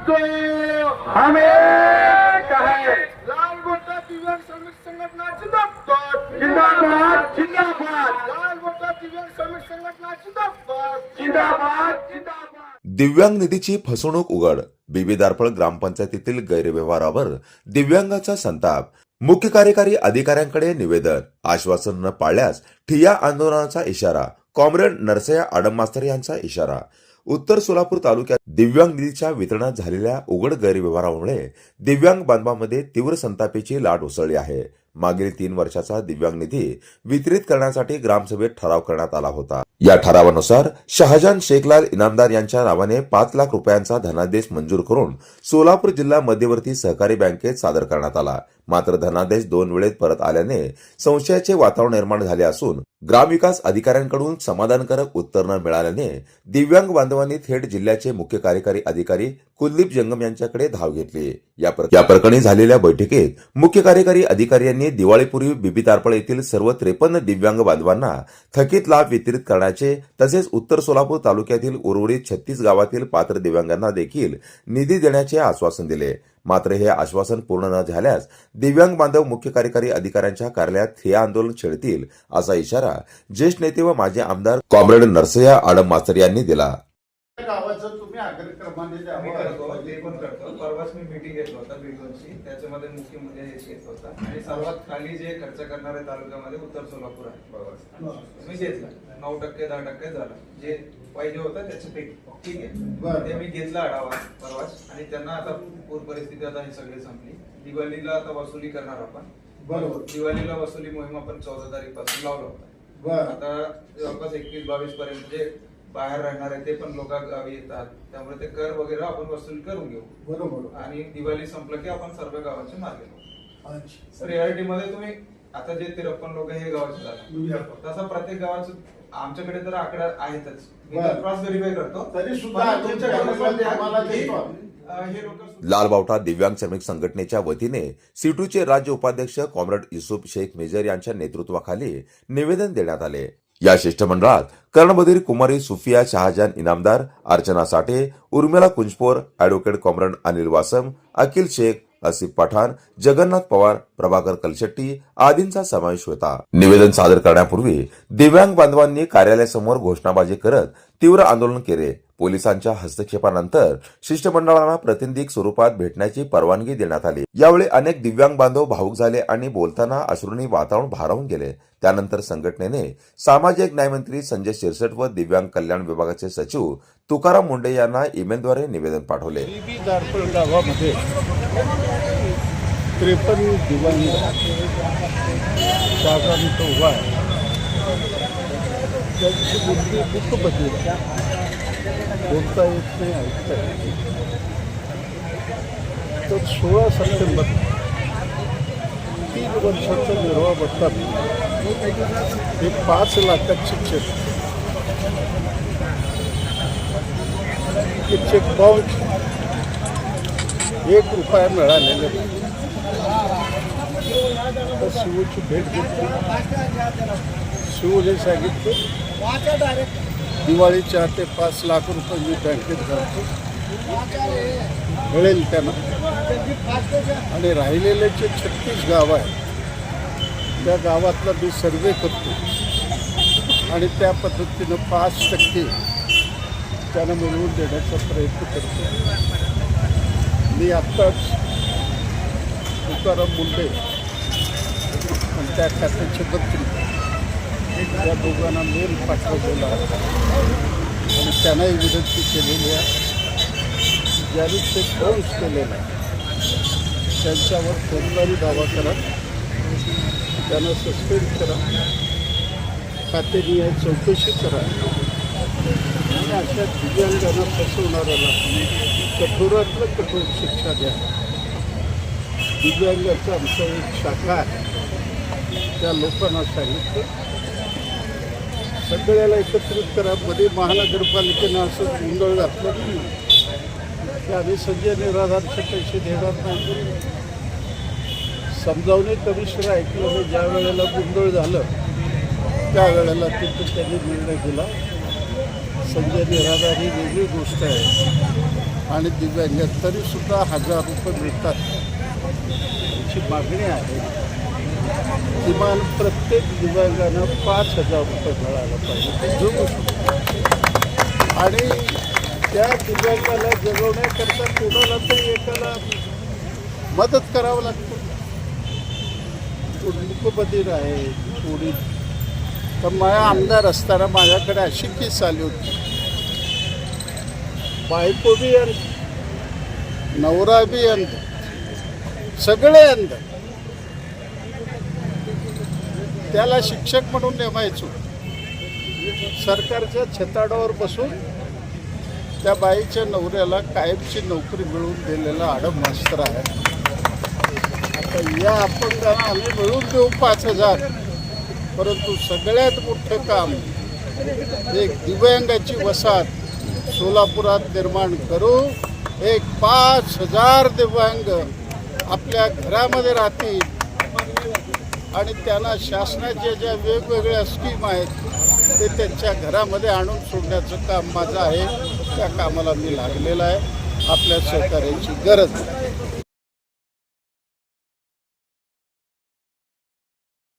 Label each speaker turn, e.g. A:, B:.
A: जो हम एक है। लाल मोर्चा दिव्यांग श्रमिक संघटना जिंदाबाद जिंदाबाद जिंदाबाद। लाल मोर्चा दिव्यांग श्रमिक संघटना जिंदाबाद जिंदाबाद जिंदाबाद।
B: दिव्यांग निधीची फसवणूक उघड, बीबी दारफळ ग्रामपंचायतीतील गैरव्यवहारावर दिव्यांगाचा संताप, मुख्य कार्यकारी अधिकाऱ्यांकडे निवेदन, आश्वासन न पाळल्यास ठिय्या आंदोलनाचा इशारा, कॉम्रेड नरसय्या आडम मास्तर यांचा इशारा। उत्तर सोलापूर तालुक्यात दिव्यांग निधीच्या वितरणात झालेल्या उघड गैरव्यवहारामुळे दिव्यांग बांधवांमध्ये तीव्र संतापाची लाट उसळली आहे। मागील 3 वर्षाचा दिव्यांग निधी वितरित करण्यासाठी ग्रामसभेत ठराव करण्यात आला होता। या ठरावानुसार शहाजान शेखलाल इनामदार यांच्या नावाने 5 लाख रुपयांचा धनादेश मंजूर करून सोलापूर जिल्हा मध्यवर्ती सहकारी बँकेत सादर करण्यात आला। मात्र धनादेश 2 वेळेत परत आल्याने संशयाचे वातावरण निर्माण झाले असून ग्रामविकास अधिकाऱ्यांकडून समाधानकारक उत्तर न मिळाल्याने दिव्यांग बांधवांनी थेट जिल्ह्याचे मुख्य कार्यकारी अधिकारी कुलदीप जंगम यांच्याकडे धाव घेतली। या प्रकरणी झालेल्या बैठकीत मुख्य कार्यकारी अधिकारी यांनी दिवाळीपूर्वी बीबी तारफळ येथील सर्व 53 दिव्यांग बांधवांना थकीत लाभ वितरित करण्याचे तसेच उत्तर सोलापूर तालुक्यातील उर्वरित 36 गावातील पात्र दिव्यांगांना देखील निधी देण्याचे आश्वासन दिले। मात्र हे आश्वासन पूर्ण न झाल्यास दिव्यांग बांधव मुख्य कार्यकारी अधिकाऱ्यांच्या कार्यालयात ठिय्या आंदोलन छेडतील असा इशारा ज्येष्ठ नेते व माजी आमदार कॉम्रेड नरसय्या आडम मास्तर यांनी दिला।
C: गावाचं तुम्ही अग्रक्रमाने
D: परवाच मी मीटिंग घेतलं होता बिल्डोनची, त्याच्यामध्ये मुख्य मुद्दे येत होता आणि सर्वात खाली जे खर्च करणारे तालुक्यामध्ये उत्तर सोलापूर आहे। मी घेतला 9% 10% झाला, जे पाहिजे होतं त्याच्यापैकी ठीक आहे ते मी घेतला आढावा परवाच आणि त्यांना आता पूर परिस्थिती आता ही सगळी संपली। दिवाळीला आता वसुली करणार आपण, बरोबर, दिवाळीला वसुली मोहीम आपण 14 तारीखपासून लावला होता। आता जवळपास 21-22 पर्यंत जे बाहेर राहणार आहे ते पण लोक गावी येतात, त्यामुळे ते कर वगैरे आपण वसूल करून घेऊ, बरोबर, आणि दिवाळी संपलं की आपण सर्व गावाचे मार्ग घेऊ। रियालिटी मध्ये तुम्ही आता जे 53 लोक हे गावाचे झाले, तसा प्रत्येक गावाचं आमच्याकडे तर आकडा आहेतच, क्रॉस व्हेरीफाय करतो तरी सुद्धा
B: लालबावटा दिव्यांग श्रमिक संघटनेच्या वतीने सीटूचे राज्य उपाध्यक्ष कॉम्रेड युसुफ शेख मेजर यांच्या नेतृत्वाखाली निवेदन देण्यात आले। या शिष्टमंडळात कर्णबधीर कुमारी सुफिया शहाजान इनामदार, अर्चना साठे, उर्मिला कुंजपोर, ॲडव्होकेट कॉम्रेड अनिल वासम, अखिल शेख, आसिफ पठाण, जगन्नाथ पवार, प्रभाकर कलशेट्टी आदींचा समावेश होता। निवेदन सादर करण्यापूर्वी दिव्यांग बांधवांनी कार्यालयासमोर घोषणाबाजी करत तीव्र आंदोलन केले। पोलिसांच्या हस्तक्षेपानंतर शिष्टमंडळांना प्रातिनिधिक स्वरूपात भेटण्याची परवानगी देण्यात आली। यावेळी अनेक दिव्यांग बांधव भावुक झाले आणि बोलताना अश्रूंनी वातावरण भारावून गेले। त्यानंतर संघटनेने सामाजिक न्याय मंत्री संजय शिरसट व दिव्यांग कल्याण विभागाचे सचिव तुकाराम मुंडे यांना ईमेलद्वारे निवेदन पाठवले।
C: बीबी दारफळ गावामध्ये 53 दिव्यांग जागांचा उभा आहे, त्यांची बुद्धी बुद्धबधीर बोलता येत नाही, ऐकता येत नाही। तर 16 सप्टेंबर 3 वर्षाचा निर्वाह भत्ता हे 5 लाखाचे चेक, चेक बाउन्स 1 रुपया मिळालेले नाही। तर शिवची भेट घेतली, शिवने सांगितले दिवाळीच्या ते 5 लाख रुपये मी बँकेत घालतो, मिळेल त्यांना, आणि राहिलेले जे 36 गाव आहे त्या गावातला मी सर्वे करतो आणि त्या पद्धतीनं 5% त्यांना मिळवून देण्याचा प्रयत्न करतो। मी आत्ताच तुकाराम मुंडे आणि त्या खात्याचे मंत्री या दोघांना मेल पाठवलेला आणि त्यांनाही विनंती केलेली आहे, ज्यांनी ते बाउन्स केलेलं आहे त्यांच्यावर फौजदारी दावा करा, त्यांना सस्पेंड करा, खातेनिहाय चौकशी करा आणि अशा दिव्यांगांना फसवणाऱ्याला कठोरातलं कठोर शिक्षा द्या। दिव्यांगाचा आमचा एक शाखा आहे, त्या लोकांना सांगितलं सगळ्याला एकत्रित करा। मध्ये महानगरपालिकेनं असं गोंधळ घातलं की आम्ही संजय निराधारचे पैसे देणार नाही, समजावणे कमिशनर ऐकलं नाही। ज्या वेळेला गोंधळ झालं त्यावेळेला तिथे त्यांनी निर्णय दिला संजय निराधार ही वेगळी गोष्ट आहे, आणि दिव्यांग तरीसुद्धा 1000 रुपये मिळतात. याची मागणी आहे किमान प्रत्येक दिव्यांगानं 5000 रुपये मिळायला पाहिजे. ते जगू शकतो आणि त्या दिव्यांगाला जगवण्याकरता कोणाला तरी एकाला मदत करावं लागतं. कोणी मुकबधीर आहे, कोणी तर माझ्या आमदार असताना माझ्याकडे अशी केस आली होती. बायको बी अंध, नवरा बी अंध, सगळे अंध. त्याला शिक्षक म्हणून नेमायचो. सरकारच्या छताडावर बसून त्या बाईच्या नवऱ्याला कायमची नोकरी मिळवून दिलेला आडम मास्तर आहे. आता या अपंगांना आम्ही मिळवून देऊ 5000, परंतु सगळ्यात मोठं काम एक दिव्यांगाची वसाहत सोलापुरात निर्माण करू. एक 5000 दिव्यांग आपल्या घरामध्ये राहतील आणि त्यांना शासनाच्या ज्या वेगवेगळ्या स्कीम आहेत ते त्यांच्या घरामध्ये आणून सोडण्याचं काम माझं आहे. त्या कामाला मी लागलेला आहे. आपल्या सहकार्याची गरज आहे.